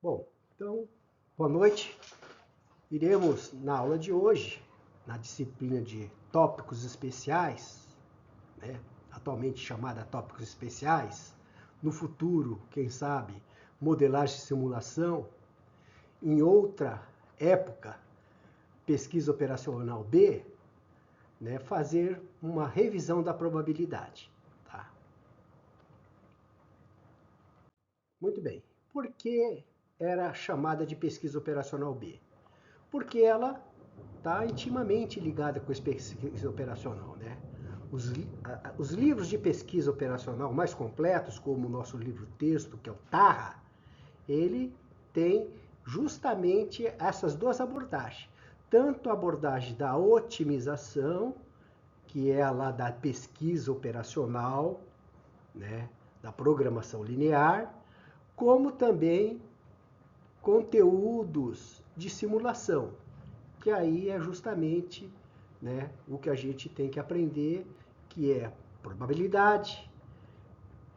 Bom, então, boa noite. Iremos, na aula de hoje, na disciplina de tópicos especiais, atualmente chamada tópicos especiais, no futuro, quem sabe, modelagem e simulação, em outra época, pesquisa operacional B, fazer uma revisão da probabilidade. Tá? Muito bem. Por que era chamada de pesquisa operacional B? Porque ela está intimamente ligada com a pesquisa operacional. Os livros de pesquisa operacional mais completos, como o nosso livro-texto, que é o TARRA, ele tem justamente essas duas abordagens. Tanto a abordagem da otimização, que é a lá da pesquisa operacional, da programação linear, como também conteúdos de simulação, que aí é justamente o que a gente tem que aprender, que é probabilidade,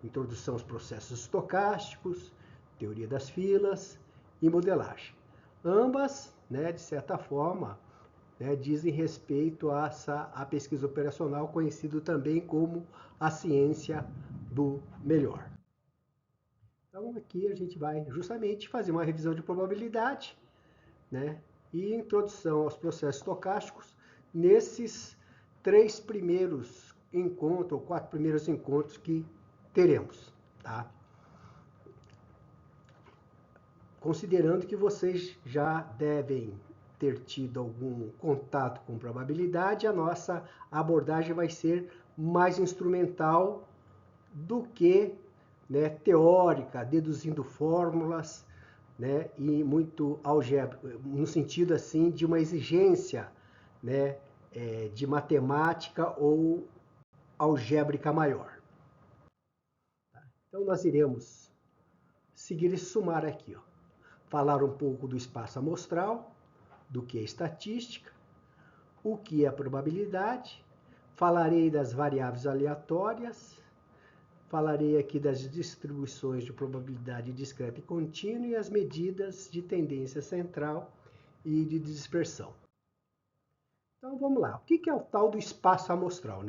introdução aos processos estocásticos, teoria das filas e modelagem. Ambas, de certa forma, dizem respeito a pesquisa operacional, conhecido também como a ciência do melhor. Então aqui a gente vai justamente fazer uma revisão de probabilidade, e introdução aos processos estocásticos nesses 3 primeiros encontros, ou 4 primeiros encontros que teremos. Tá? Considerando que vocês já devem ter tido algum contato com probabilidade, a nossa abordagem vai ser mais instrumental do que teórica, deduzindo fórmulas, e muito algébrico, no sentido assim de uma exigência de matemática ou algébrica maior. Então nós iremos seguir esse sumário aqui. Falar um pouco do espaço amostral, do que é estatística, o que é probabilidade, falarei das variáveis aleatórias, falarei aqui das distribuições de probabilidade discreta e contínua e as medidas de tendência central e de dispersão. Então vamos lá. O que é o tal do espaço amostral,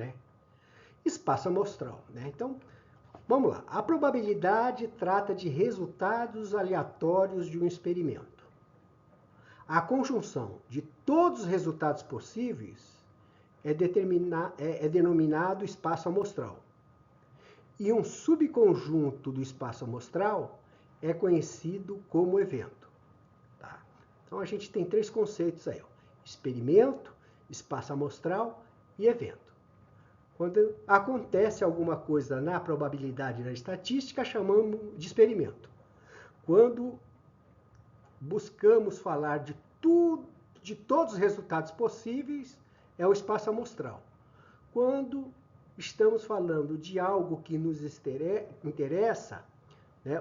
Espaço amostral, Então, vamos lá. A probabilidade trata de resultados aleatórios de um experimento. A conjunção de todos os resultados possíveis é denominado espaço amostral. E um subconjunto do espaço amostral é conhecido como evento. Tá? Então a gente tem 3 conceitos aí: experimento, espaço amostral e evento. Quando acontece alguma coisa na probabilidade da estatística, chamamos de experimento. Quando buscamos falar de todos os resultados possíveis, é o espaço amostral. Quando estamos falando de algo que nos interessa,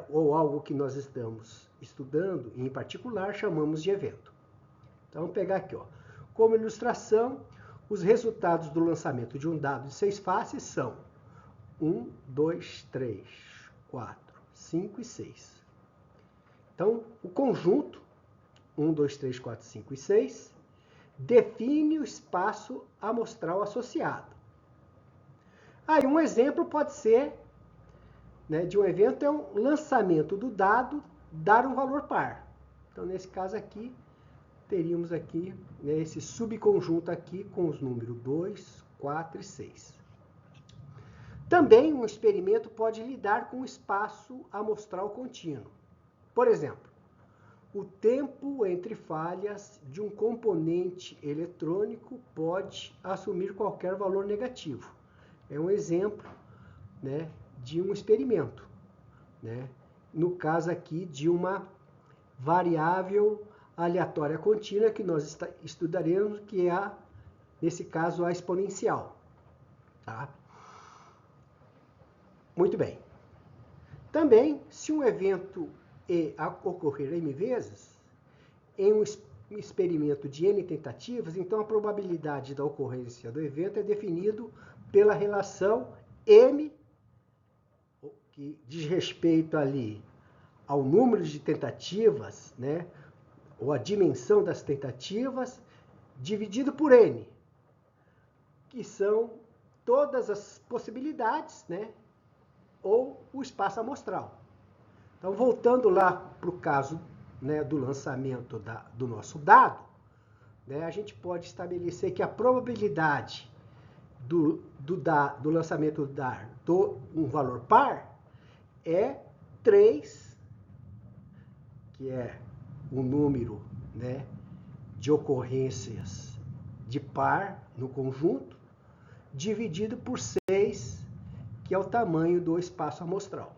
ou algo que nós estamos estudando, em particular, chamamos de evento. Então, vamos pegar aqui. Como ilustração, os resultados do lançamento de um dado de 6 faces são 1, 2, 3, 4, 5 e 6. Então, o conjunto 1, 2, 3, 4, 5 e 6 define o espaço amostral associado. Aí um exemplo pode ser de um evento é um lançamento do dado dar um valor par. Então nesse caso aqui teríamos aqui esse subconjunto aqui com os números 2, 4 e 6. Também um experimento pode lidar com o espaço amostral contínuo. Por exemplo, o tempo entre falhas de um componente eletrônico pode assumir qualquer valor negativo. É um exemplo de um experimento. No caso aqui de uma variável aleatória contínua que nós estudaremos, que é, nesse caso, a exponencial. Tá? Muito bem. Também, se um evento ocorrer N vezes, em um experimento de N tentativas, então a probabilidade da ocorrência do evento é definido pela relação M, que diz respeito ali ao número de tentativas, né, ou a dimensão das tentativas, dividido por N, que são todas as possibilidades, né, ou o espaço amostral. Então, voltando lá para o caso, né, do lançamento do nosso dado, né, a gente pode estabelecer que a probabilidade do lançamento dar um valor par é 3, que é o número, né, de ocorrências de par no conjunto, dividido por 6, que é o tamanho do espaço amostral.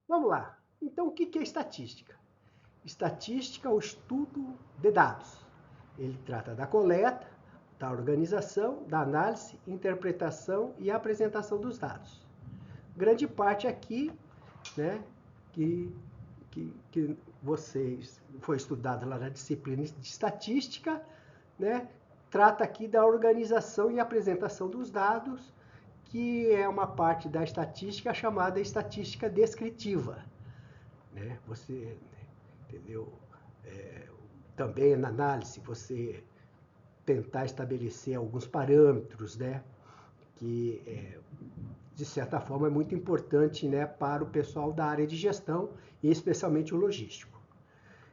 Vamos lá. Então, o que é estatística? Estatística é o estudo de dados. Ele trata da coleta, da organização, da análise, interpretação e apresentação dos dados. Grande parte aqui, né, que vocês foi estudado lá na disciplina de estatística, né, trata aqui da organização e apresentação dos dados, que é uma parte da estatística chamada estatística descritiva, né? Você, entendeu? Também na análise você tentar estabelecer alguns parâmetros, né, que de certa forma é muito importante, né, para o pessoal da área de gestão e especialmente o logístico.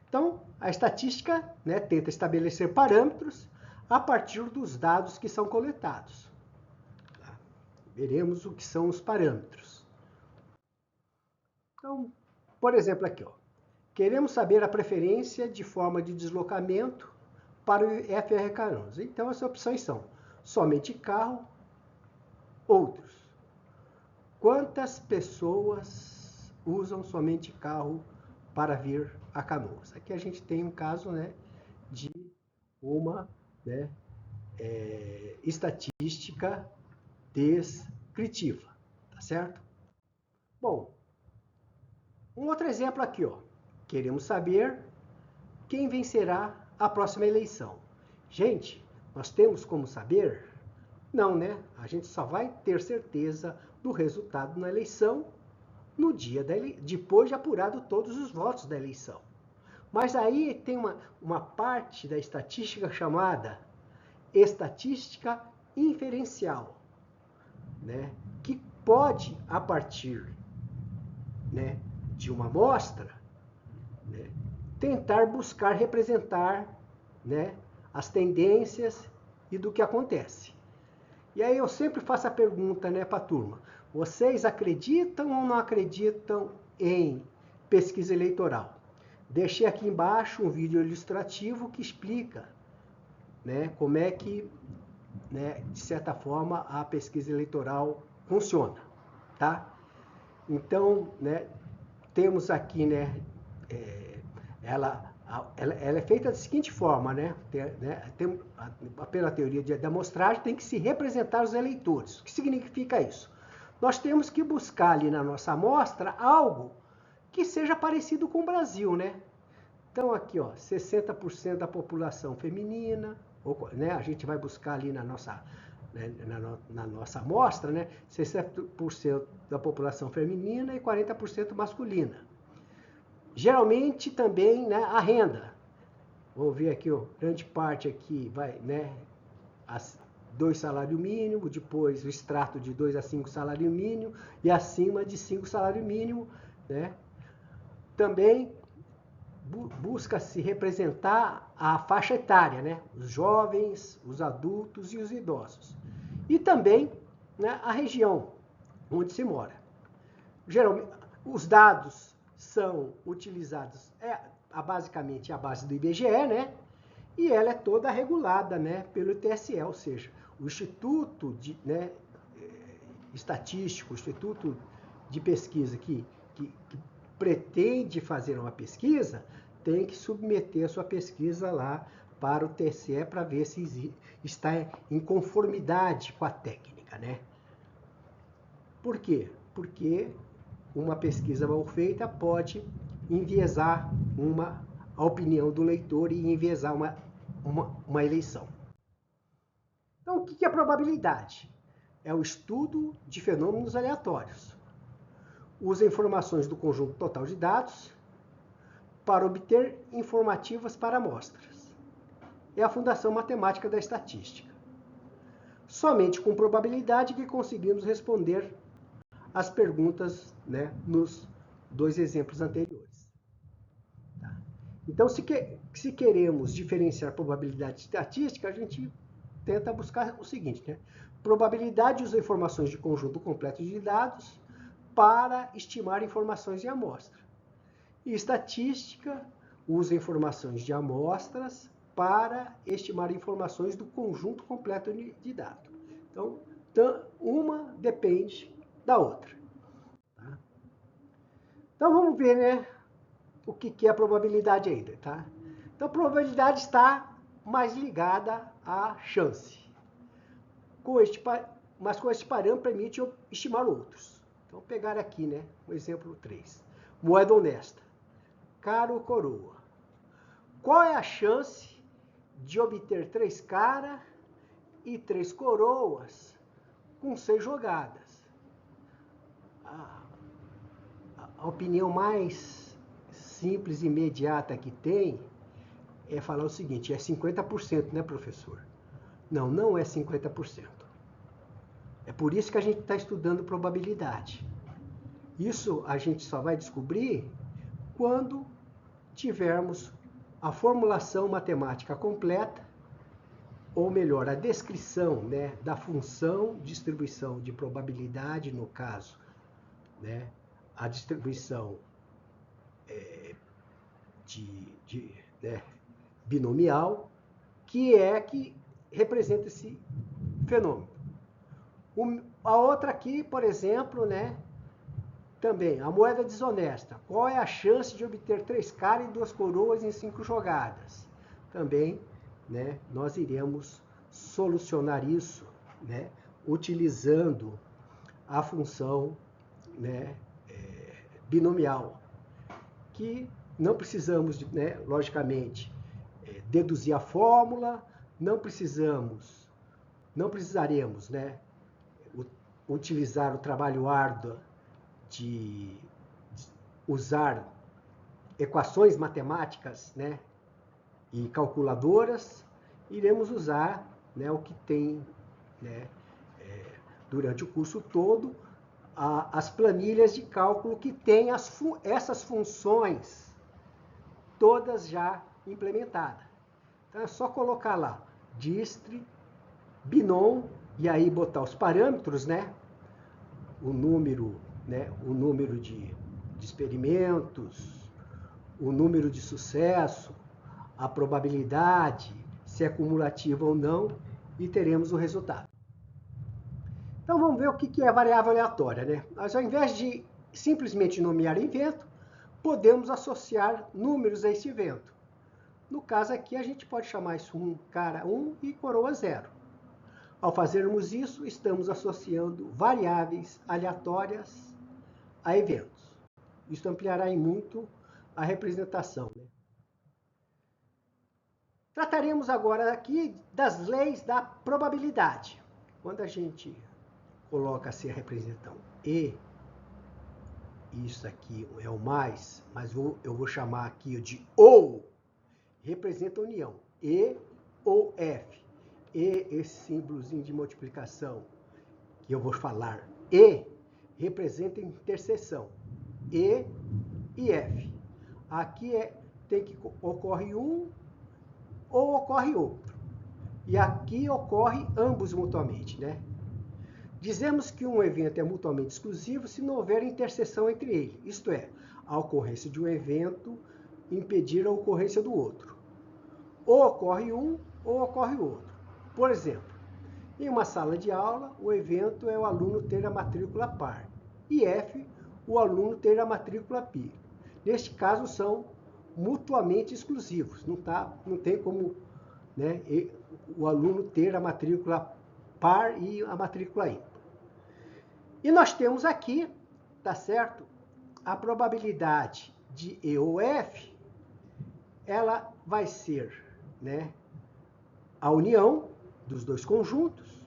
Então, a estatística, né, tenta estabelecer parâmetros a partir dos dados que são coletados. Tá? Veremos o que são os parâmetros. Então, por exemplo, aqui, ó, queremos saber a preferência de forma de deslocamento para o FR-Caranhos. Então, as opções são somente carro, outros. Quantas pessoas usam somente carro para vir a Canoas? Aqui a gente tem um caso, né, de uma, né, estatística descritiva, tá certo? Bom, um outro exemplo aqui, ó. Queremos saber quem vencerá a próxima eleição. Gente, nós temos como saber? Não, né? A gente só vai ter certeza do resultado na eleição no dia depois de apurado todos os votos da eleição. Mas aí tem uma parte da estatística chamada estatística inferencial, né? Que pode, a partir, né, de uma amostra, né, tentar buscar representar, né, as tendências e do que acontece. E aí eu sempre faço a pergunta, né, para a turma: vocês acreditam ou não acreditam em pesquisa eleitoral? Deixei aqui embaixo um vídeo ilustrativo que explica, né, como é que, né, de certa forma, a pesquisa eleitoral funciona, tá? Então, né, temos aqui, né, ela é feita da seguinte forma, né? Pela teoria da amostragem, tem que se representar os eleitores. O que significa isso? Nós temos que buscar ali na nossa amostra algo que seja parecido com o Brasil, né? Então aqui, ó, 60% da população feminina, né? A gente vai buscar ali na nossa amostra, né? 60% da população feminina e 40% masculina. Geralmente também, né, a renda. Vamos ver aqui, ó, grande parte aqui vai, né, 2 salário mínimo, depois o extrato de 2 a 5 salário mínimo e acima de 5 salário mínimo, né? Também busca se representar a faixa etária, né? Os jovens, os adultos e os idosos. E também, né, a região onde se mora. Geralmente, os dados são utilizados basicamente a base do IBGE, né? E ela é toda regulada, né, pelo TSE, ou seja, o Instituto né, Estatístico, o Instituto de Pesquisa que pretende fazer uma pesquisa, tem que submeter a sua pesquisa lá para o TSE para ver se está em conformidade com a técnica, né? Por quê? Porque uma pesquisa mal feita pode enviesar a opinião do leitor e enviesar uma eleição. Então, o que é a probabilidade? É o estudo de fenômenos aleatórios. usa informações do conjunto total de dados para obter informativas para amostras. É a fundação matemática da estatística. Somente com probabilidade que conseguimos responder as perguntas, né, nos dois exemplos anteriores. Tá? Então, se queremos diferenciar probabilidade e estatística, a gente tenta buscar o seguinte, né? Probabilidade usa informações de conjunto completo de dados para estimar informações de amostra. E estatística usa informações de amostras para estimar informações do conjunto completo de dados. Então, uma depende da outra. Tá? Então, vamos ver, né, o que é a probabilidade ainda. Tá? Então, a probabilidade está mais ligada à chance. Mas com este parâmetro permite eu estimar outros. Então, vou pegar aqui, né, o exemplo 3. Moeda honesta. Cara ou coroa? Qual é a chance de obter 3 caras e 3 coroas com 6 jogadas? A opinião mais simples e imediata que tem é falar o seguinte, é 50%, né, professor? Não, não é 50%. É por isso que a gente está estudando probabilidade. Isso a gente só vai descobrir quando tivermos a formulação matemática completa, ou melhor, a descrição, né, da função distribuição de probabilidade, no caso, né, a distribuição né, binomial, que representa esse fenômeno. A outra aqui, por exemplo, né, também, a moeda desonesta. Qual é a chance de obter 3 caras e 2 coroas em 5 jogadas? Também, né, nós iremos solucionar isso, né, utilizando a função, né, binomial, que não precisamos, né, logicamente, deduzir a fórmula, não precisaremos, né, utilizar o trabalho árduo de usar equações matemáticas, né, e calculadoras. Iremos usar, né, o que tem, né, durante o curso todo, as planilhas de cálculo que têm essas funções todas já implementadas. Então é só colocar lá dist, binom, e aí botar os parâmetros, né, o número de experimentos, o número de sucesso, a probabilidade, se é cumulativa ou não, e teremos o resultado. Então vamos ver o que é variável aleatória, né? Mas ao invés de simplesmente nomear evento, podemos associar números a esse evento. No caso aqui, a gente pode chamar isso cara 1 e coroa 0. Ao fazermos isso, estamos associando variáveis aleatórias a eventos. Isso ampliará em muito a representação, né? Trataremos agora aqui das leis da probabilidade. Quando a gente coloca assim a representação e, isso aqui é o mais, mas eu vou chamar aqui de ou, representa a união, e ou f. E esse símbolozinho de multiplicação que eu vou falar, e, representa interseção, e f. Aqui ocorre um ou ocorre outro. E aqui ocorre ambos mutuamente, né? Dizemos que um evento é mutuamente exclusivo se não houver interseção entre eles, isto é, a ocorrência de um evento impedir a ocorrência do outro. Ou ocorre um ou ocorre o outro. Por exemplo, em uma sala de aula, o evento é o aluno ter a matrícula par e F, o aluno ter a matrícula pi. Neste caso, são mutuamente exclusivos. Não tem como, né, o aluno ter a matrícula par e a matrícula ímpar. E nós temos aqui, tá certo? A probabilidade de E ou F, ela vai ser, né, a união dos dois conjuntos,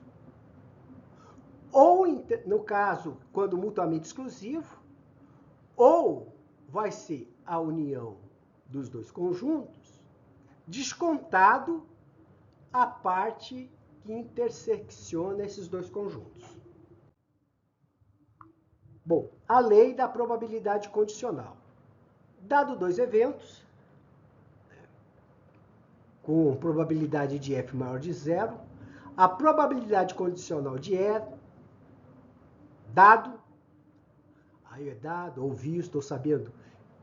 ou, no caso, quando mutuamente exclusivo, ou vai ser a união dos dois conjuntos, descontado a parte que intersecciona esses dois conjuntos. Bom, a lei da probabilidade condicional. Dado dois eventos, com probabilidade de F maior de zero, a probabilidade condicional de E, dado, aí é dado, ou visto, ou sabendo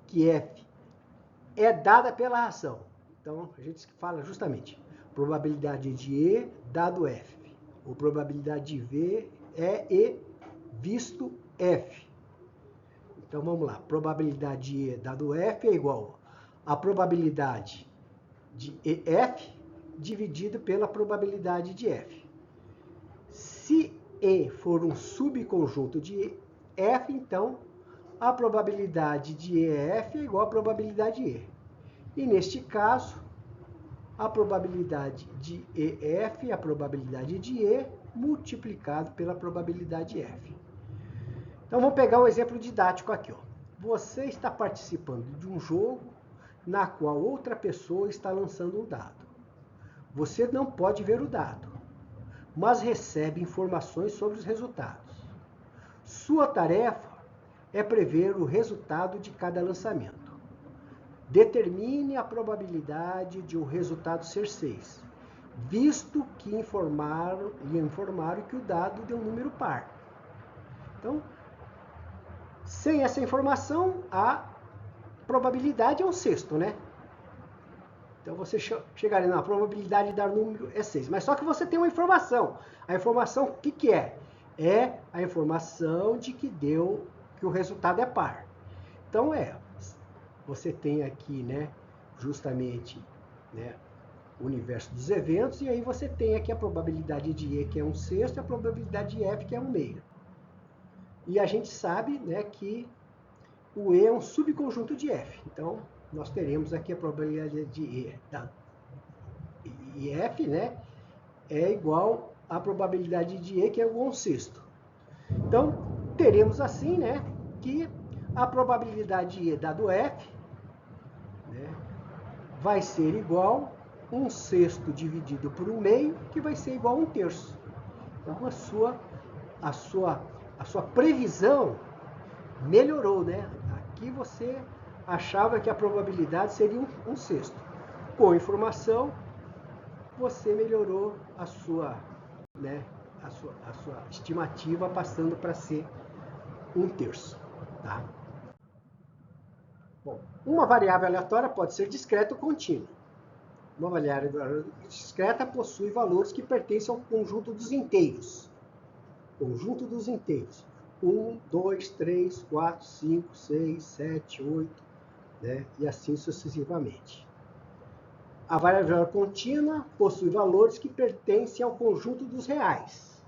que F é dada pela ração. Então, a gente fala justamente probabilidade de E dado F, ou probabilidade de V é E visto F. Então, vamos lá. Probabilidade de E dado F é igual a probabilidade de EF dividido pela probabilidade de F. Se E for um subconjunto de F, então a probabilidade de EF é igual à probabilidade de E. E neste caso, a probabilidade de EF é a probabilidade de E multiplicado pela probabilidade de F. Então vamos pegar um exemplo didático aqui. Ó. Você está participando de um jogo na qual outra pessoa está lançando um dado. Você não pode ver o dado, mas recebe informações sobre os resultados. Sua tarefa é prever o resultado de cada lançamento. Determine a probabilidade de um resultado ser 6, visto que lhe informaram que o dado deu um número par. Então, sem essa informação, a probabilidade é um sexto, né? Então, você chegaria na probabilidade de dar número é 6. Mas só que você tem uma informação. A informação, o que é? É a informação de que o resultado é par. Então, você tem aqui, né, justamente, né, o universo dos eventos, e aí você tem aqui a probabilidade de E, que é um sexto, e a probabilidade de F, que é um meio. E a gente sabe, né, que o E é um subconjunto de F. Então, nós teremos aqui a probabilidade de E F, né, é igual à probabilidade de E, que é igual a um sexto. Então, teremos assim, né, que a probabilidade de E dado F, né, vai ser igual a um sexto dividido por um meio, que vai ser igual a um terço. Então, a sua previsão melhorou, né? Aqui você achava que a probabilidade seria um sexto. Com a informação, você melhorou a sua estimativa, passando para ser um terço. Tá? Bom, uma variável aleatória pode ser discreta ou contínua. Uma variável discreta possui valores que pertencem ao conjunto dos inteiros. Conjunto dos inteiros. 1, 2, 3, 4, 5, 6, 7, 8, né? E assim sucessivamente. A variável contínua possui valores que pertencem ao conjunto dos reais.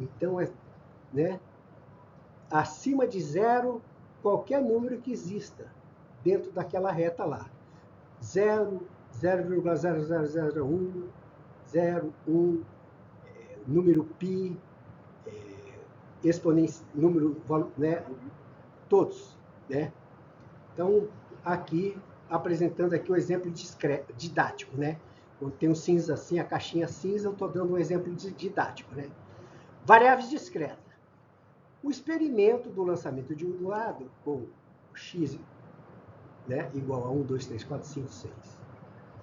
Então, né, acima de zero, qualquer número que exista dentro daquela reta lá. 0, 0,0001, 0, 1, número π, exponencial, número, né, todos, né? Então, aqui, apresentando aqui o exemplo didático, né? Quando tem um cinza assim, a caixinha cinza, eu estou dando um exemplo didático, né? Variáveis discretas. O experimento do lançamento de um dado com x, né, igual a 1, 2, 3, 4, 5, 6.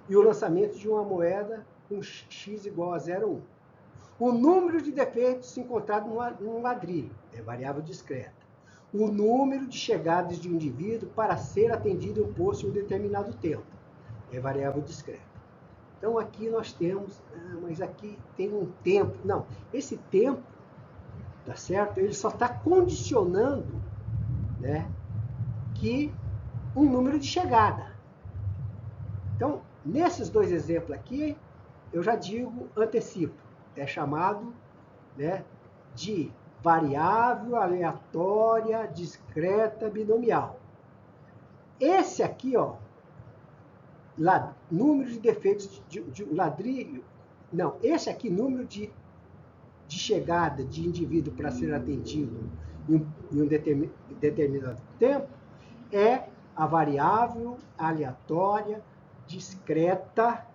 E o lançamento de uma moeda com x igual a 0, 1. O número de defeitos encontrados num ladrilho é variável discreta. O número de chegadas de um indivíduo para ser atendido em um posto em um determinado tempo é variável discreta. Então aqui nós temos, mas aqui tem um tempo. Não, esse tempo, tá certo? Ele só está condicionando, né, que um número de chegada. Então, nesses dois exemplos aqui, eu já digo, antecipo, é chamado, né, de variável aleatória discreta binomial. Esse aqui, ó, número de defeitos de ladrilho, esse aqui, número de chegada de indivíduo para ser atendido em um determinado tempo, é a variável aleatória discreta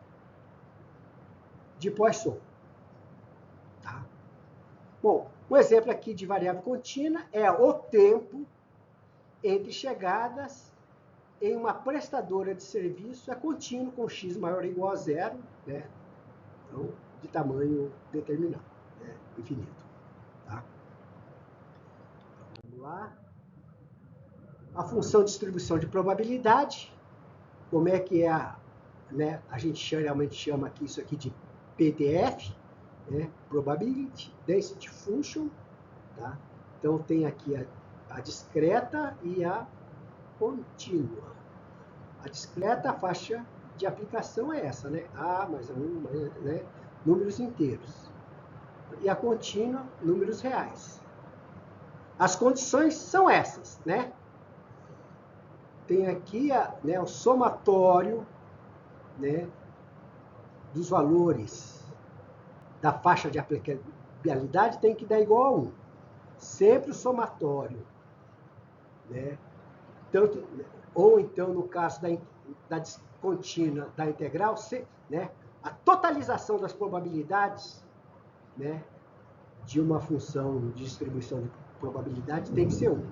de Poisson. Tá? Bom, um exemplo aqui de variável contínua é o tempo entre chegadas em uma prestadora de serviço é contínuo com x maior ou igual a zero, né? Então, de tamanho determinado, né? Infinito. Tá? Então, vamos lá. A função de distribuição de probabilidade, como é que é né? A gente realmente chama aqui isso aqui de PDF, né? Probability Density Function. Tá? Então, tem aqui a discreta e a contínua. A discreta, a faixa de aplicação é essa, né? A mais 1, né? Números inteiros. E a contínua, números reais. As condições são essas, né? Tem aqui né, o somatório, né, dos valores da faixa de aplicabilidade tem que dar igual a 1. Sempre o somatório, né? Tanto, ou então, no caso da contínua da integral, né, a totalização das probabilidades, né, de uma função de distribuição de probabilidade tem que ser 1.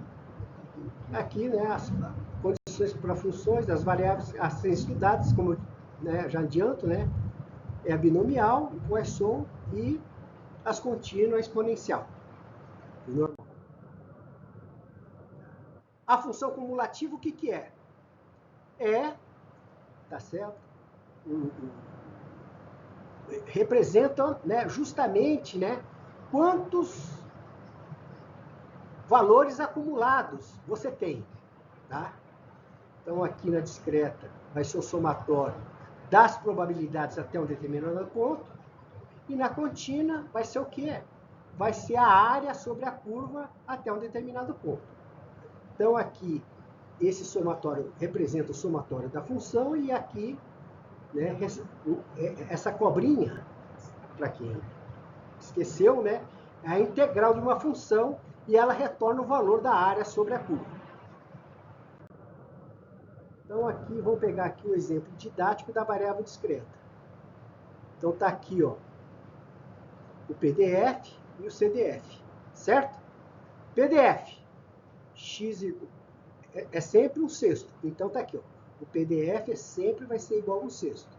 Aqui, né, as condições para funções das variáveis a serem estudadas, como né, já adianto, né, é a binomial, o Poisson e as contínuas exponencial. A função cumulativa, o que é? Tá certo? Representam, né, justamente, né, quantos valores acumulados você tem. Tá? Então, aqui na discreta vai ser o somatório das probabilidades até um determinado ponto. E na contínua vai ser o quê? Vai ser a área sobre a curva até um determinado ponto. Então, aqui, esse somatório representa o somatório da função e aqui, né, essa cobrinha, para quem esqueceu, né, é a integral de uma função e ela retorna o valor da área sobre a curva. Então, aqui, vamos pegar aqui o exemplo didático da variável discreta. Então, está aqui, ó, o PDF e o CDF, certo? PDF, x é sempre um sexto. Então, está aqui, ó, o PDF sempre vai ser igual a um sexto.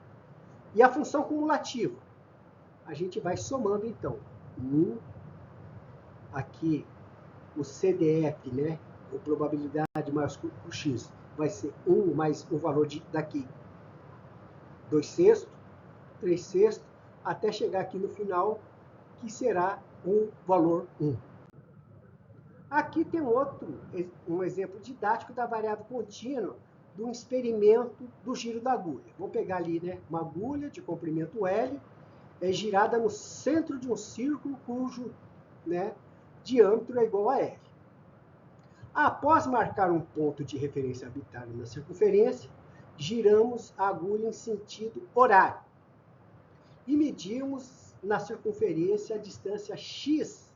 E a função cumulativa, a gente vai somando, então, 1, aqui, o CDF, né, a probabilidade mais o x, vai ser 1 mais o valor daqui, 2 sextos, 3 sextos, até chegar aqui no final, que será um valor 1. Aqui tem um exemplo didático da variável contínua de um experimento do giro da agulha. Vou pegar ali, né, uma agulha de comprimento L, girada no centro de um círculo cujo, né, diâmetro é igual a L. Após marcar um ponto de referência arbitrário na circunferência, giramos a agulha em sentido horário e medimos na circunferência a distância x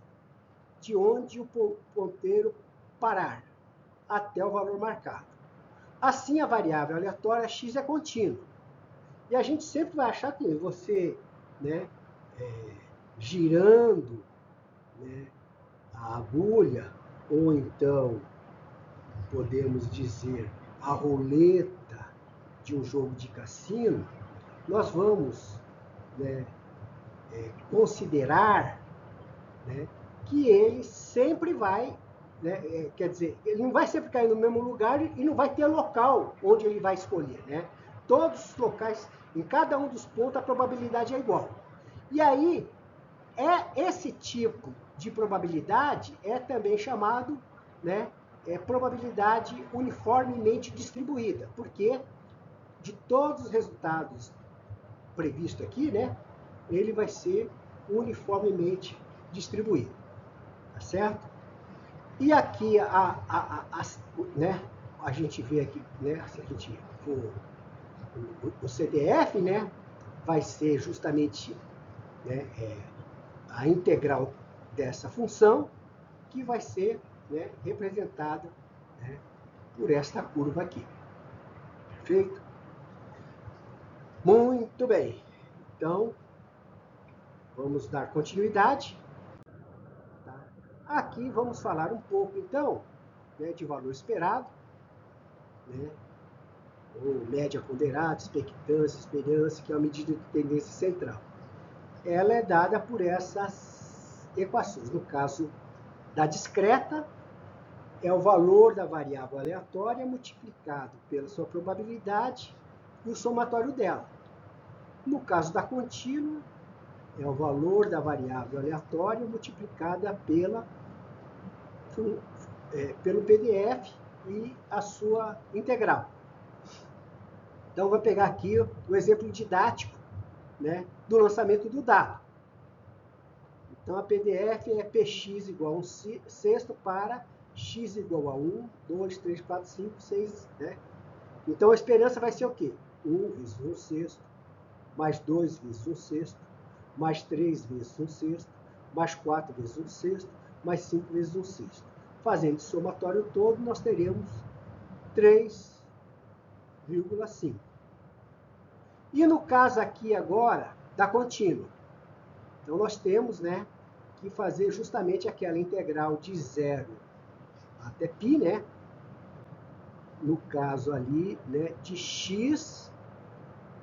de onde o ponteiro parar até o valor marcado. Assim, a variável aleatória x é contínua. E a gente sempre vai achar que você, né, girando, né, a agulha, ou então podemos dizer a roleta de um jogo de cassino, nós vamos, né, considerar, né, que ele sempre vai, né, quer dizer, ele não vai sempre cair no mesmo lugar e não vai ter local onde ele vai escolher, né? Todos os locais, em cada um dos pontos, a probabilidade é igual. E aí, esse tipo de probabilidade é também chamado, né, probabilidade uniformemente distribuída, porque de todos os resultados previstos aqui, né, ele vai ser uniformemente distribuído. Tá certo? E aqui né, a gente vê aqui, né, se a gente for o CDF, né, vai ser justamente, né, a integral dessa função, que vai ser né, representada, né, por esta curva aqui. Perfeito? Muito bem. Então, vamos dar continuidade. Tá? Aqui vamos falar um pouco, então, né, de valor esperado, né, ou média ponderada, expectância, esperança, que é a medida de tendência central. Ela é dada por essas equações. No caso da discreta, é o valor da variável aleatória multiplicado pela sua probabilidade e o somatório dela. No caso da contínua, é o valor da variável aleatória multiplicada pelo PDF e a sua integral. Então, vou pegar aqui o exemplo didático, né, do lançamento do dado. Então, a PDF é px igual a 1 sexto para x igual a 1, 2, 3, 4, 5, 6, né? Então, a esperança vai ser o quê? 1 vezes 1 sexto, mais 2 vezes 1 sexto, mais 3 vezes 1 sexto, mais 4 vezes 1 sexto, mais 5 vezes 1 sexto. Fazendo o somatório todo, nós teremos 3,5. E no caso aqui agora, da contínua. Então, nós temos, né, que fazer justamente aquela integral de 0 até π, né? No caso ali, né, de x,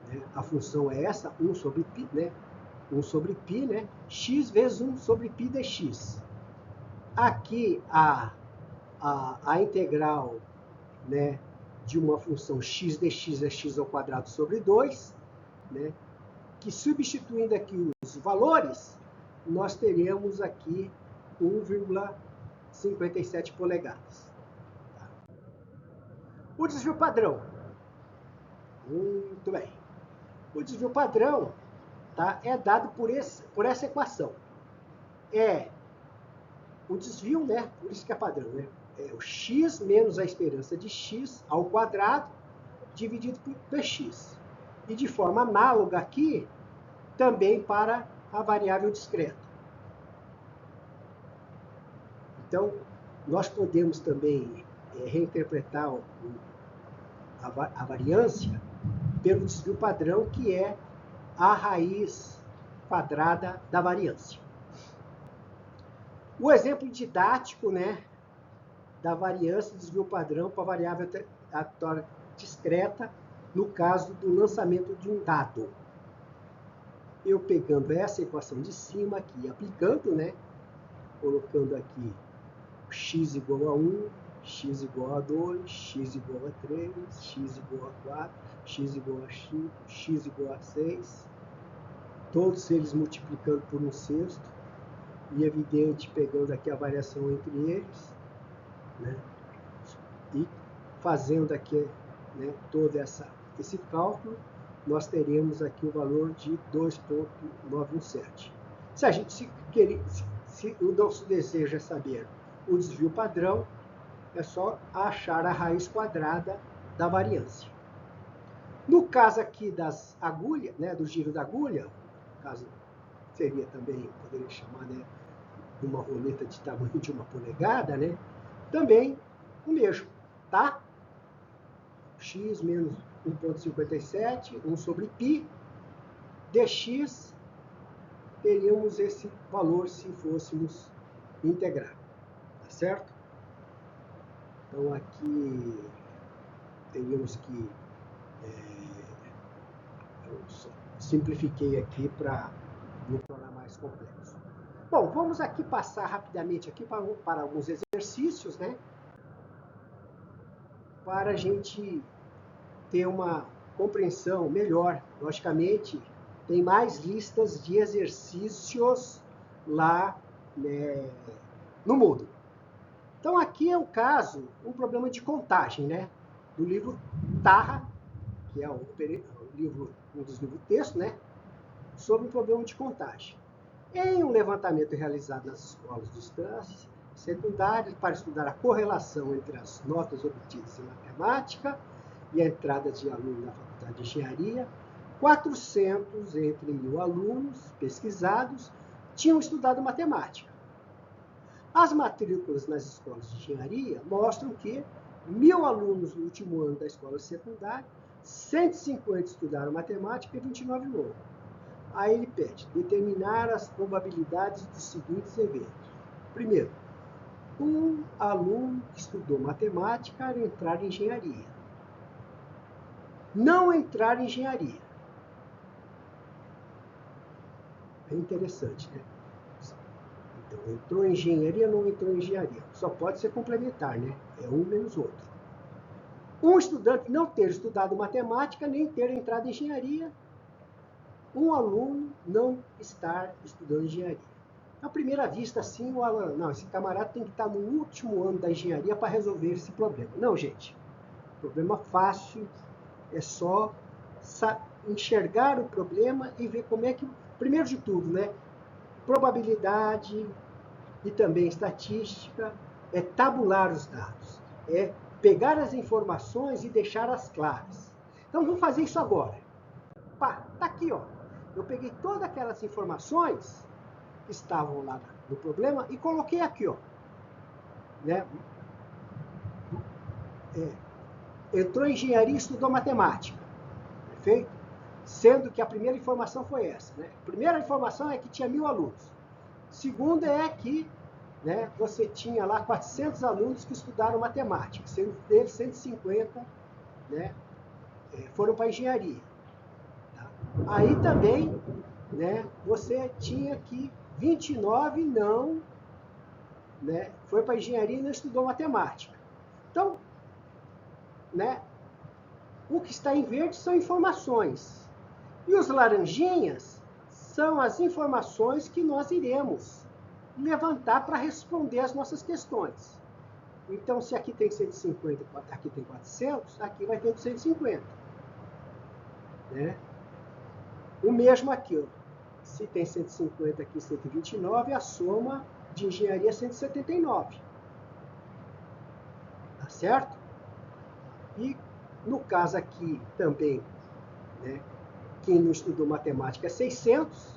né, a função é essa, 1 sobre π, né? 1 sobre π, né? X vezes 1 sobre π dx. Aqui a integral, né, de uma função x dx é x ao quadrado sobre 2, né? Que substituindo aqui os valores, nós teremos aqui 1,57 polegadas. O desvio padrão. Muito bem. O desvio padrão, tá, é dado por essa equação. É o desvio, né? Por isso que é padrão, né? É o x menos a esperança de x ao quadrado dividido por px. E de forma análoga aqui, também para a variável discreta. Então, nós podemos também reinterpretar a variância pelo desvio padrão, que é a raiz quadrada da variância. O exemplo didático, né, da variância e desvio padrão para a variável aleatória discreta, no caso do lançamento de um dado. Eu pegando essa equação de cima aqui, aplicando, né, colocando aqui x igual a 1, x igual a 2, x igual a 3, x igual a 4, x igual a 5, x igual a 6, todos eles multiplicando por 1 sexto, e evidente pegando aqui a variação entre eles, né, e fazendo aqui, né, todo esse cálculo, nós teremos aqui o valor de 2,917. Se o nosso desejo é saber o desvio padrão, é só achar a raiz quadrada da variância. No caso aqui das agulhas, né, do giro da agulha, no caso seria também, poderia chamar, né, de uma roleta de tamanho de 1 polegada, né, também o mesmo, tá? X menos 1,57, 1 sobre π, dx, teríamos esse valor se fôssemos integrar, tá certo? Então, aqui teríamos que... eu simplifiquei aqui para não tornar mais complexo. Bom, vamos aqui passar rapidamente aqui para alguns exercícios, né? Para a gente ter uma compreensão melhor. Logicamente, tem mais listas de exercícios lá, né, no Moodle. Então, aqui é o caso, um problema de contagem, né? Do livro Tarra, que é um dos livros texto, né? Sobre o problema de contagem. Em um levantamento realizado nas escolas de instâncias secundárias para estudar a correlação entre as notas obtidas em matemática e a entrada de alunos na Faculdade de Engenharia, 400 entre 1.000 alunos pesquisados tinham estudado matemática. As matrículas nas escolas de engenharia mostram que 1.000 alunos no último ano da escola secundária, 150 estudaram matemática e 29 não. Aí ele pede determinar as probabilidades dos seguintes eventos. Primeiro, um aluno que estudou matemática entrar em engenharia. Não entrar em engenharia. É interessante, né? Então, entrou em engenharia, não entrou em engenharia. Só pode ser complementar, né? É um menos outro. Um estudante não ter estudado matemática, nem ter entrado em engenharia. Um aluno não estar estudando engenharia. À primeira vista, assim, o aluno, não, esse camarada tem que estar no último ano da engenharia para resolver esse problema. Não, gente. Problema fácil, é só enxergar o problema e ver como é que, primeiro de tudo, né? Probabilidade e também estatística é tabular os dados, é pegar as informações e deixá-las claras. Então vamos fazer isso agora. Pá, tá aqui, ó. Eu peguei todas aquelas informações que estavam lá no problema e coloquei aqui, ó. Né? Entrou em engenharia e estudou matemática. Perfeito? Sendo que a primeira informação foi essa. Né? A primeira informação é que tinha 1.000 alunos. Segunda é que, né, você tinha lá 400 alunos que estudaram matemática, sendo deles 150, né, foram para engenharia. Tá? Aí também, né, você tinha que 29 não, né, foi para engenharia e não estudou matemática. Então, né, o que está em verde são informações. E os laranjinhas são as informações que nós iremos levantar para responder as nossas questões. Então, se aqui tem 150, aqui tem 400, aqui vai ter 250. Né? O mesmo aqui, ó. Se tem 150 aqui, 129, a soma de engenharia é 179. Tá certo? E no caso aqui também, né, quem não estudou matemática é 600.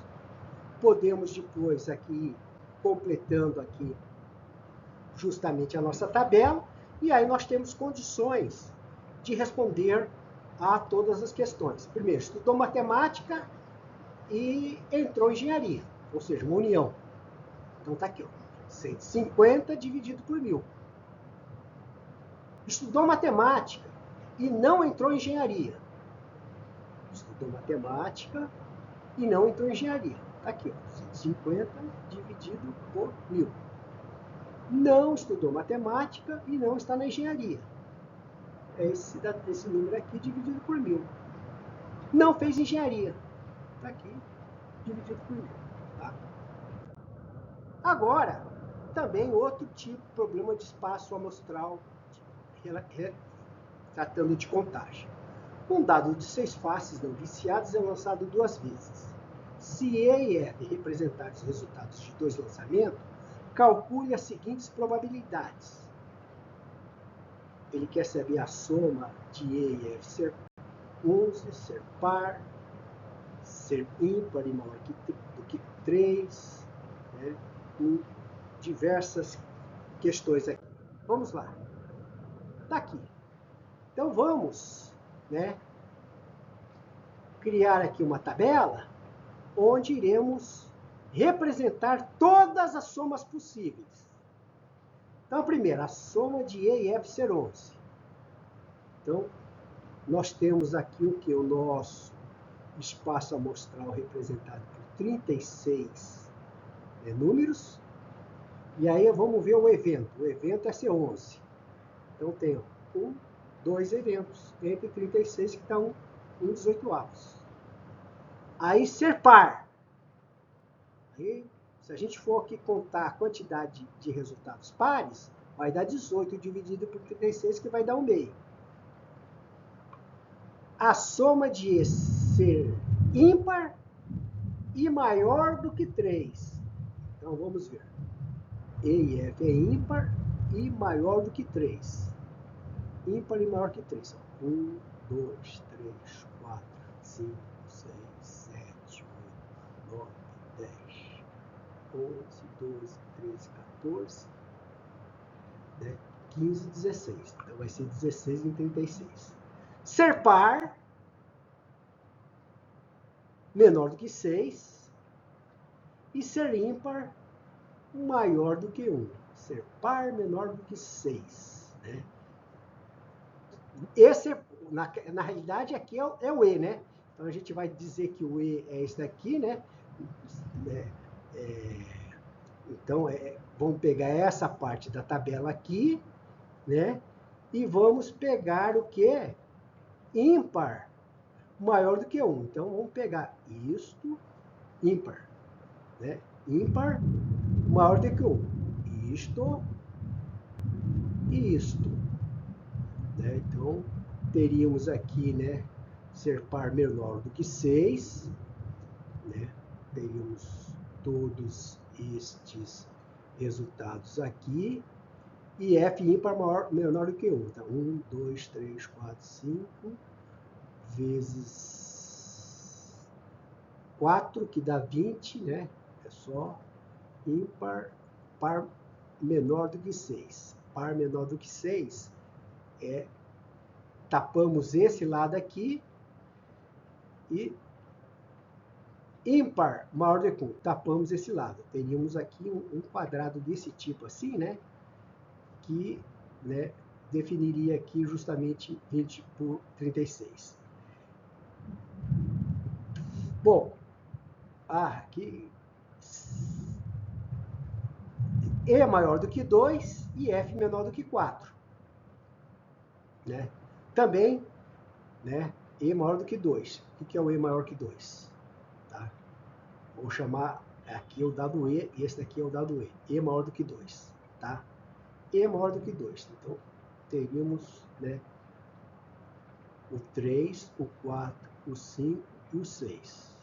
Podemos depois aqui, completando aqui justamente a nossa tabela, e aí nós temos condições de responder a todas as questões. Primeiro, estudou matemática e entrou em engenharia, ou seja, uma união. Então tá aqui, ó, 150 dividido por 1.000. Estudou matemática e não entrou em engenharia. Estudou matemática e não entrou em engenharia. Tá aqui, ó, 150 dividido por 1.000. Não estudou matemática e não está na engenharia. É esse número aqui dividido por 1.000. Não fez engenharia. Está aqui, dividido por 1.000. Tá? Agora, também outro tipo de problema de espaço amostral tratando de contagem. Um dado de 6 faces não viciadas é lançado 2 vezes. Se E e F representarem os resultados de 2 lançamentos, calcule as seguintes probabilidades. Ele quer saber a soma de E e F ser 11, ser par, ser ímpar e maior do que 3, né, com diversas questões aqui. Vamos lá. Está aqui. Então vamos, né, criar aqui uma tabela onde iremos representar todas as somas possíveis. Então, primeiro, a soma de E e F ser 11. Então, nós temos aqui o que? O nosso espaço amostral representado por 36 números. E aí vamos ver o evento. O evento é ser 11. Então, tem 2 eventos entre 36 que dá 1/18. Aí, ser par. Aí, se a gente for aqui contar a quantidade de resultados pares, vai dar 18 dividido por 36, que vai dar 1/2. A soma de E ser ímpar e maior do que 3. Então, vamos ver. E e F é ímpar e maior do que 3. Ímpar e maior que 3. 1, 2, 3, 4, 5, 6, 7, 8, 9, 10. 11, 12, 13, 14, né? 15, 16. Então vai ser 16 em 36. Ser par menor do que 6 e ser ímpar maior do que 1. Ser par menor do que 6. Né? Esse, na realidade, aqui é o E, né? Então a gente vai dizer que o E é esse daqui, né? Então, vamos pegar essa parte da tabela aqui, né? E vamos pegar o que é ímpar maior do que 1. Então, vamos pegar isto, ímpar, né? Ímpar maior do que 1. Isto e isto. Né? Então, teríamos aqui, né? Ser par menor do que 6, né? Teríamos todos estes resultados aqui. E F ímpar menor do que 1. Então, 1, 2, 3, 4, 5 vezes 4, que dá 20, né? É só ímpar, par menor do que 6. Par menor do que 6 tapamos esse lado aqui e ímpar maior do que 1. Tapamos esse lado. Teríamos aqui um quadrado desse tipo assim, né? Que, né, definiria aqui justamente 20 por 36. Bom, aqui E é maior do que 2 e F menor do que 4. Né? Também, né, E maior do que 2. O que é o E maior que 2? Tá? Vou chamar aqui o dado E e esse daqui é o dado E. E maior do que 2. Tá? E maior do que 2. Então, teríamos, né, o 3, o 4, o 5 e o 6.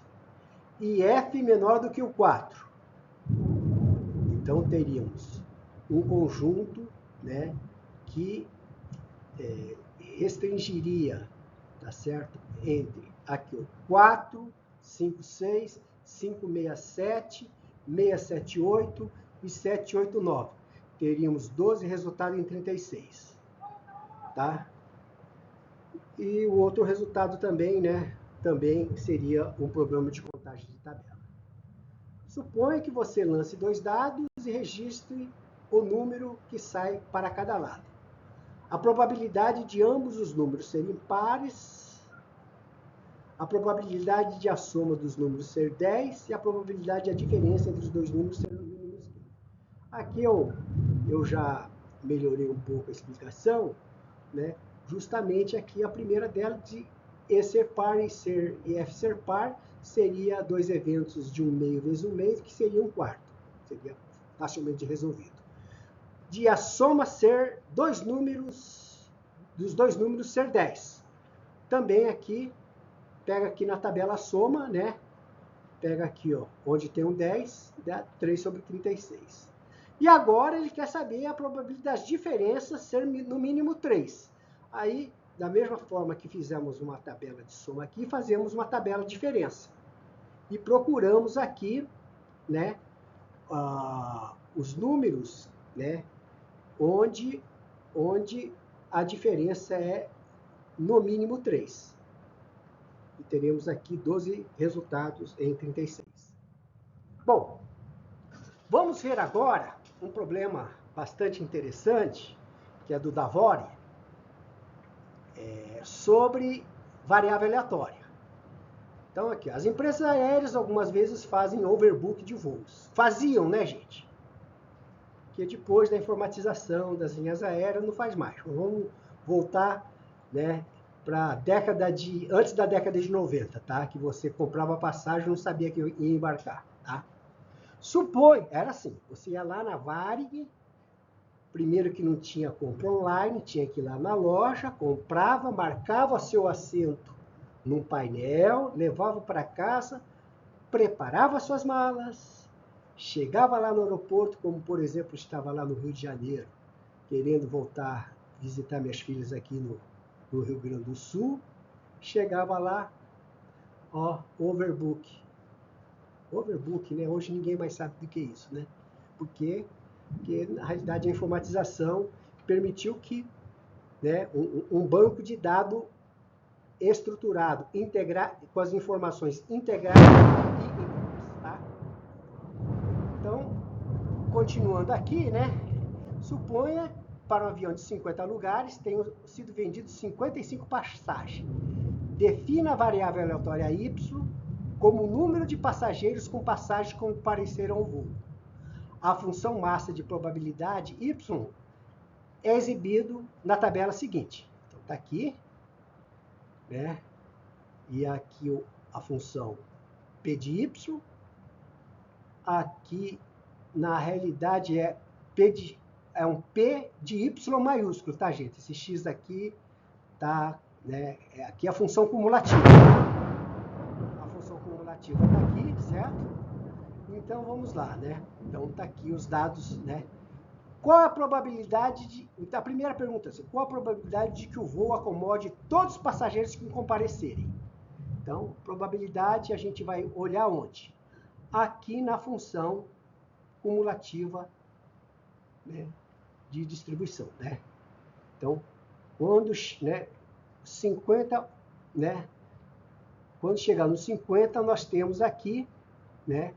E F menor do que o 4. Então, teríamos um conjunto, né, que restringiria, tá certo? Entre aqui, 4, 5, 6, 5, 6, 7, 6, 7, 8 e 7, 8, 9. Teríamos 12 resultados em 36. Tá? E o outro resultado também, né? Também seria um problema de contagem de tabela. Suponha que você lance 2 dados e registre o número que sai para cada lado. A probabilidade de ambos os números serem pares, a probabilidade de a soma dos números ser 10 e a probabilidade de a diferença entre os dois números ser no mínimo 15. Aqui eu já melhorei um pouco a explicação, né? Justamente aqui a primeira dela de E ser par e F ser par seria 2 eventos de 1/2 vezes 1/2, que seria 1/4. Seria facilmente resolvido. De a soma ser dos dois números ser 10. Também aqui, pega aqui na tabela a soma, né? Pega aqui, ó, onde tem um 10, dá 3 sobre 36. E agora ele quer saber a probabilidade das diferenças ser no mínimo 3. Aí, da mesma forma que fizemos uma tabela de soma aqui, fazemos uma tabela de diferença. E procuramos aqui, né, os números, né, onde a diferença é no mínimo 3. E teremos aqui 12 resultados em 36. Bom, vamos ver agora um problema bastante interessante, que é do Davori, sobre variável aleatória. Então, aqui, as empresas aéreas algumas vezes fazem overbook de voos. Faziam, né, gente? Que depois da informatização das linhas aéreas não faz mais. Vamos voltar, né, para antes da década de 90, tá? Que você comprava passagem e não sabia que ia embarcar, tá? Era assim, você ia lá na Varig, primeiro que não tinha compra online, tinha que ir lá na loja, comprava, marcava seu assento num painel, levava para casa, preparava suas malas, chegava lá no aeroporto, como por exemplo estava lá no Rio de Janeiro, querendo voltar visitar minhas filhas aqui no Rio Grande do Sul, chegava lá, ó, overbook. Overbook, né? Hoje ninguém mais sabe do que é isso, né? Porque na realidade a informatização permitiu que, né, um banco de dados estruturado, com as informações integradas e inputs, tá? Então, continuando aqui, né? Suponha para um avião de 50 lugares tenham sido vendidos 55 passagens. Defina a variável aleatória y como o número de passageiros com passagens que compareceram ao voo. A função massa de probabilidade y é exibido na tabela seguinte. Então, está aqui, né? E aqui a função P de y. Aqui, na realidade, é um P de y maiúsculo, tá, gente? Esse x aqui tá, né? Aqui é a função cumulativa. A função cumulativa está aqui, certo? Então, vamos lá, né? Então, tá aqui os dados, né? Qual a probabilidade de... Então, a primeira pergunta é assim, qual a probabilidade de que o voo acomode todos os passageiros que comparecerem? Então, probabilidade a gente vai olhar onde? Aqui na função cumulativa, né, de distribuição, né? Então, quando, né, 50, né, quando chegar no 50, nós temos aqui, né,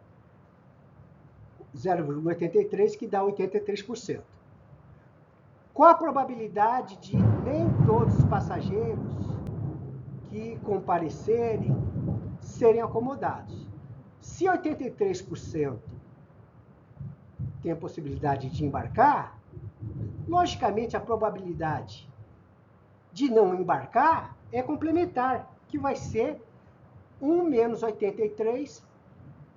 0,83, que dá 83%. Qual a probabilidade de nem todos os passageiros que comparecerem serem acomodados? Se 83% tem a possibilidade de embarcar, logicamente a probabilidade de não embarcar é complementar, que vai ser 1 menos 83,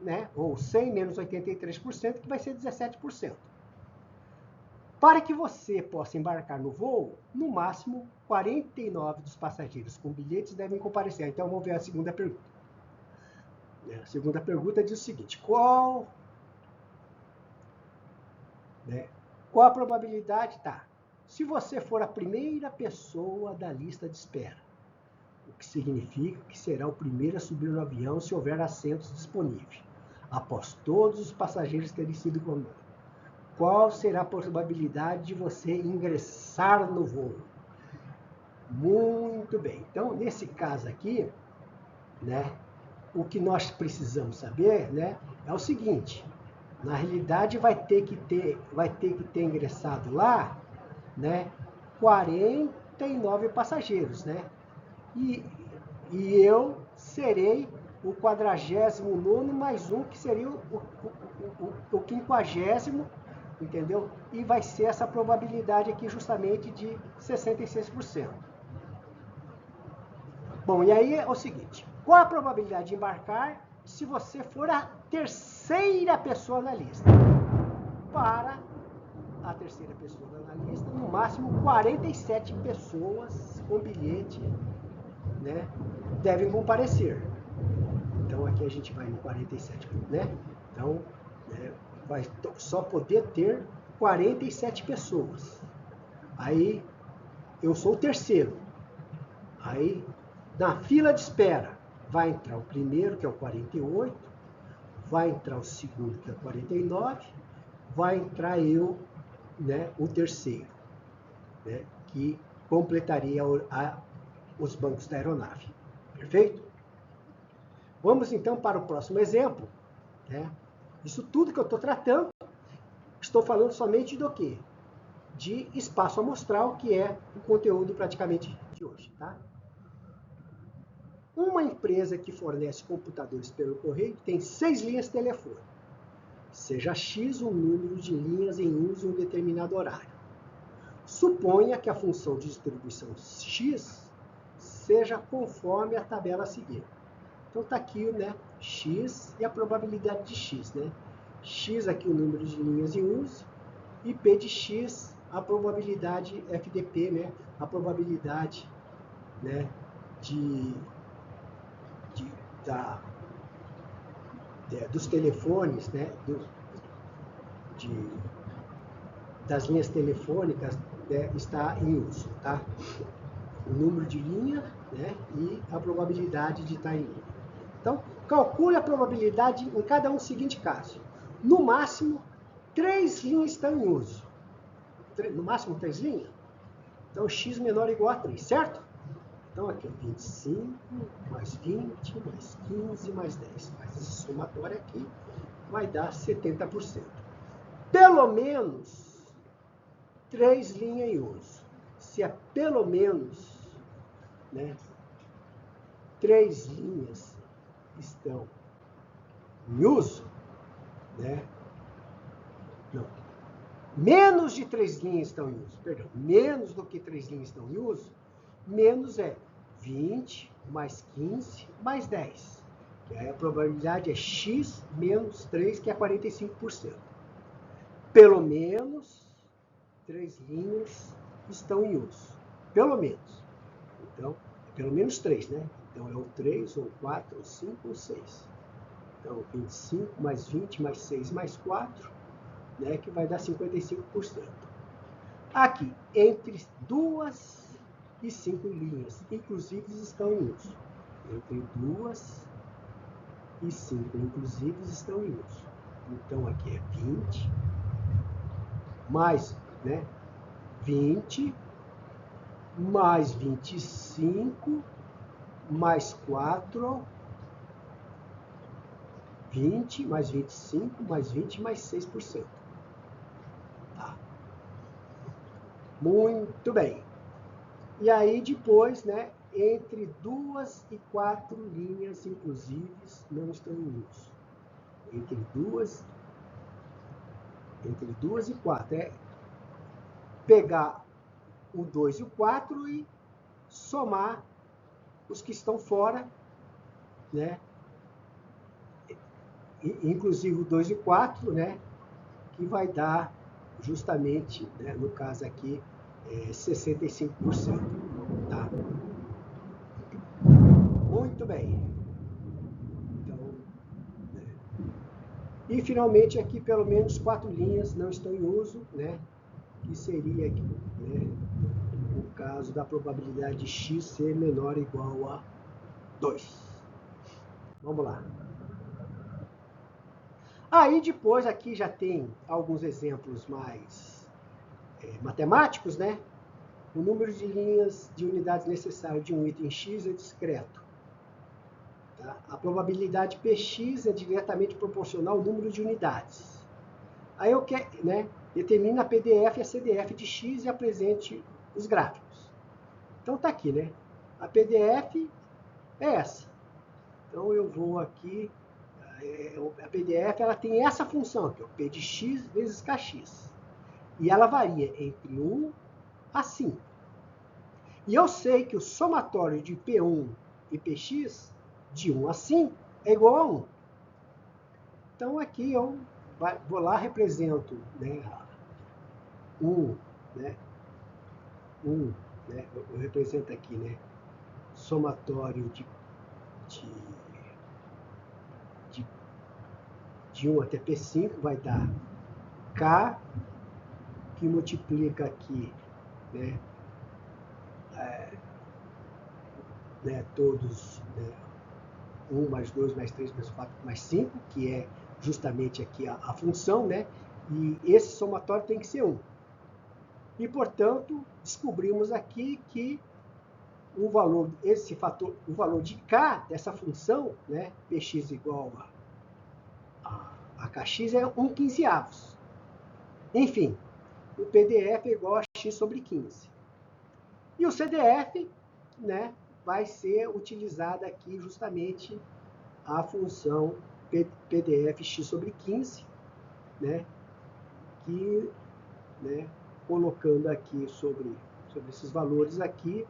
né, ou 100 menos 83%, que vai ser 17%. Para que você possa embarcar no voo, no máximo 49 dos passageiros com bilhetes devem comparecer. Então vamos ver a segunda pergunta. A segunda pergunta diz o seguinte: qual a probabilidade? Tá. Se você for a primeira pessoa da lista de espera, o que significa que será o primeiro a subir no avião se houver assentos disponíveis, após todos os passageiros terem sido comandados. Qual será a probabilidade de você ingressar no voo? Muito bem. Então, nesse caso aqui, né, o que nós precisamos saber, né, é o seguinte: na realidade vai ter que ter ingressado lá, né, 49 passageiros, né? E eu serei o 49º mais um, que seria o 50º, entendeu? E vai ser essa probabilidade aqui justamente de 66%. Bom, e aí é o seguinte: qual a probabilidade de embarcar se você for a terceira pessoa na lista? Para a terceira pessoa na lista, no máximo 47 pessoas com bilhete, né, devem comparecer. Então aqui a gente vai no 47, né? Então, vai só poder ter 47 pessoas. Aí eu sou o terceiro. Aí na fila de espera vai entrar o primeiro, que é o 48, vai entrar o segundo, que é o 49, vai entrar eu, né, o terceiro, né, que completaria os bancos da aeronave. Perfeito? Vamos então para o próximo exemplo, né? Isso tudo que eu estou tratando, estou falando somente do quê? De espaço amostral, que é o conteúdo praticamente de hoje, tá? Uma empresa que fornece computadores pelo correio tem 6 linhas de telefone. Seja X o número de linhas em uso em um determinado horário. Suponha que a função de distribuição X seja conforme a tabela a seguir. Então está aqui, né, X e a probabilidade de X, né? X aqui o número de linhas em uso e P de X a probabilidade FDP, né? A probabilidade, né, dos telefones, né, das linhas telefônicas, né, está em uso, tá? O número de linha, né, e a probabilidade de estar em uso. Então, calcule a probabilidade em cada um do seguinte caso. No máximo, 3 linhas estão em uso. No máximo 3 linhas? Então, x menor ou igual a 3, certo? Então, aqui, 25, mais 20, mais 15, mais 10. Faz esse somatório aqui, vai dar 70%. Pelo menos 3 linhas em uso. Se é pelo menos, né, 3 linhas estão em uso, né? Não. Menos de 3 linhas estão em uso, perdão. Menos do que 3 linhas estão em uso, menos é 20 mais 15 mais 10. Que aí a probabilidade é x menos 3, que é 45%. Pelo menos 3 linhas estão em uso. Pelo menos. Então, pelo menos 3, né? Então, é o 3, ou 4, ou 5, ou 6. Então, 25 mais 20 mais 6 mais 4, né, que vai dar 55%. Aqui, entre 2 e 5 linhas inclusivas estão em uso. Entre 2 e 5 inclusivas estão em uso. Então, aqui é 20, mais, né, 20, mais 25, mais 4, 20, mais 25, mais 20, mais 6%. Tá. Muito bem. E aí depois, né, entre 2 e 4 linhas inclusivas não estão em uso. Entre 2 e 4. É pegar o 2 e o 4 e somar os que estão fora, né? Inclusive o 2 e 4, né? Que vai dar justamente, né, no caso aqui, 65%. Tá? Muito bem. Então, né? E finalmente aqui pelo menos 4 linhas não estão em uso, né? Que seria aqui, né, o caso da probabilidade de x ser menor ou igual a 2. Vamos lá. Aí depois aqui já tem alguns exemplos mais matemáticos, né? O número de linhas de unidades necessárias de um item x é discreto. Tá? A probabilidade px é diretamente proporcional ao número de unidades. Aí eu quero, né, determina a PDF e a CDF de x e apresente os gráficos. Então tá aqui, né? A PDF é essa. Então eu vou aqui, a PDF ela tem essa função aqui, ó, P de x vezes kx. E ela varia entre 1 a 5. E eu sei que o somatório de P1 e Px, de 1 a 5, é igual a 1. Então aqui eu vou lá, represento, né, 1, né, 1, né, eu represento aqui, né, somatório de 1 até P5 vai dar K, que multiplica aqui, né, todos, né, 1 mais 2 mais 3 mais 4 mais 5, que é justamente aqui a função, né, e esse somatório tem que ser 1. E, portanto, descobrimos aqui que o valor, esse fator, o valor de K dessa função, né, Px igual a Kx, é 1/15. Enfim, o PDF é igual a x sobre 15. E o CDF, né, vai ser utilizada aqui justamente a função PDF x sobre 15, né, que, né, colocando aqui sobre esses valores aqui,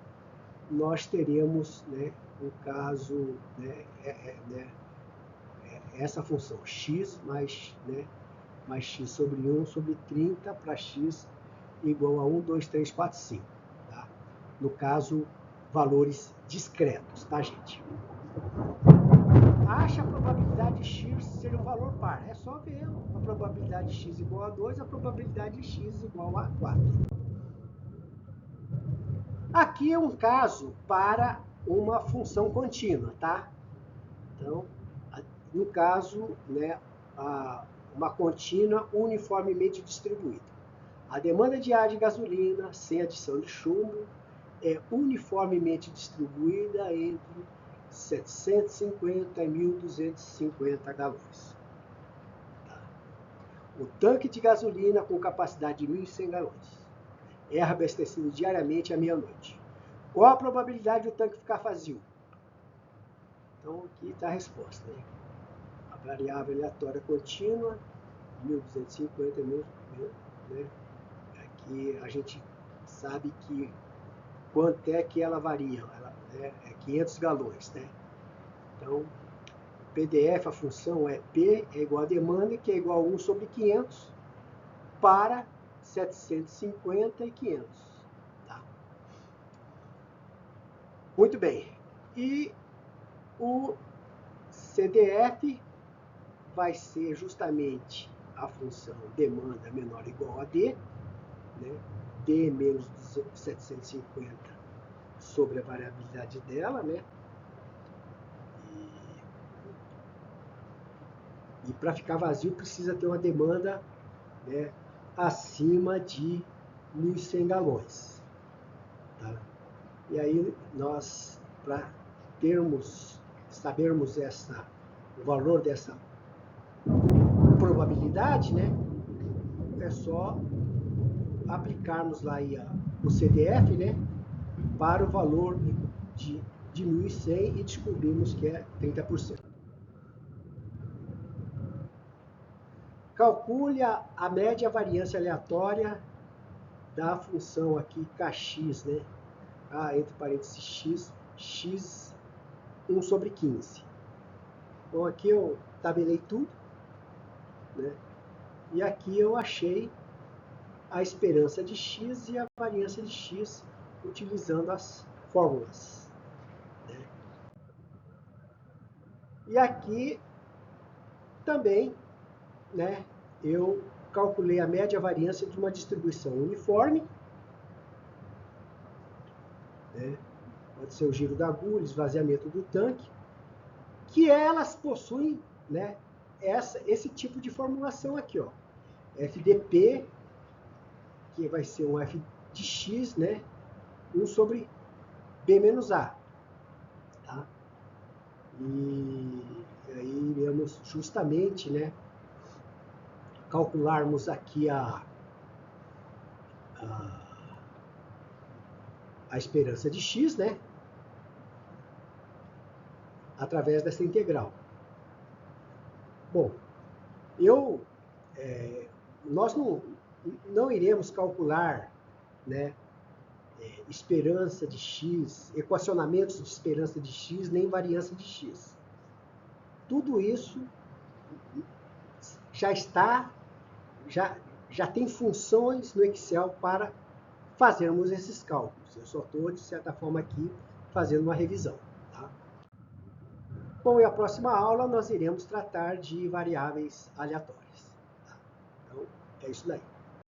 nós teremos, né, no caso, né, essa função x mais, né, mais x sobre 1 sobre 30 para x igual a 1, 2, 3, 4, 5. Tá? No caso, valores discretos, tá, gente? Acha a probabilidade de x ser um valor par. É só ver a probabilidade de x igual a 2, a probabilidade de x igual a 4. Aqui é um caso para uma função contínua, tá? Então, no caso, né, uma contínua uniformemente distribuída. A demanda diária de gasolina, sem adição de chumbo, é uniformemente distribuída entre 750 e 1.250 galões. O tanque de gasolina com capacidade de 1.100 galões é abastecido diariamente à meia-noite. Qual a probabilidade do tanque ficar vazio? Então aqui está a resposta. Né? A variável aleatória contínua, 1.250, né? Aqui a gente sabe que quanto é que ela varia, é 500 galões. Né? Então, PDF, a função é P é igual a demanda, que é igual a 1 sobre 500 para 750 e 500. Tá? Muito bem. E o CDF vai ser justamente a função demanda menor ou igual a D, né? D menos 750 sobre a variabilidade dela, né? E para ficar vazio precisa ter uma demanda, né, acima de 1.100 galões. Tá? E aí nós, para sabermos o valor dessa probabilidade, né, é só aplicarmos lá aí o CDF, né, para o valor de 1.100 e descobrimos que é 30%. Calcule a média variância aleatória da função aqui kx, né? Entre parênteses x 1 sobre 15. Então aqui eu tabelei tudo, né? E aqui eu achei a esperança de x e a variância de x utilizando as fórmulas. Né? E aqui também, né, eu calculei a média variância de uma distribuição uniforme, né? Pode ser o giro da agulha, esvaziamento do tanque, que elas possuem, né, esse tipo de formulação aqui, ó. FdP, que vai ser um F de x, né, 1 sobre B menos A. Tá? E aí iremos justamente, né, calcularmos aqui a esperança de x, né, através dessa integral. Bom, nós não iremos calcular, né, esperança de x, equacionamentos de esperança de x, nem variância de x. Tudo isso já tem funções no Excel para fazermos esses cálculos. Eu só estou, de certa forma, aqui fazendo uma revisão. Tá? Bom, e a próxima aula nós iremos tratar de variáveis aleatórias. Tá? Então, é isso daí.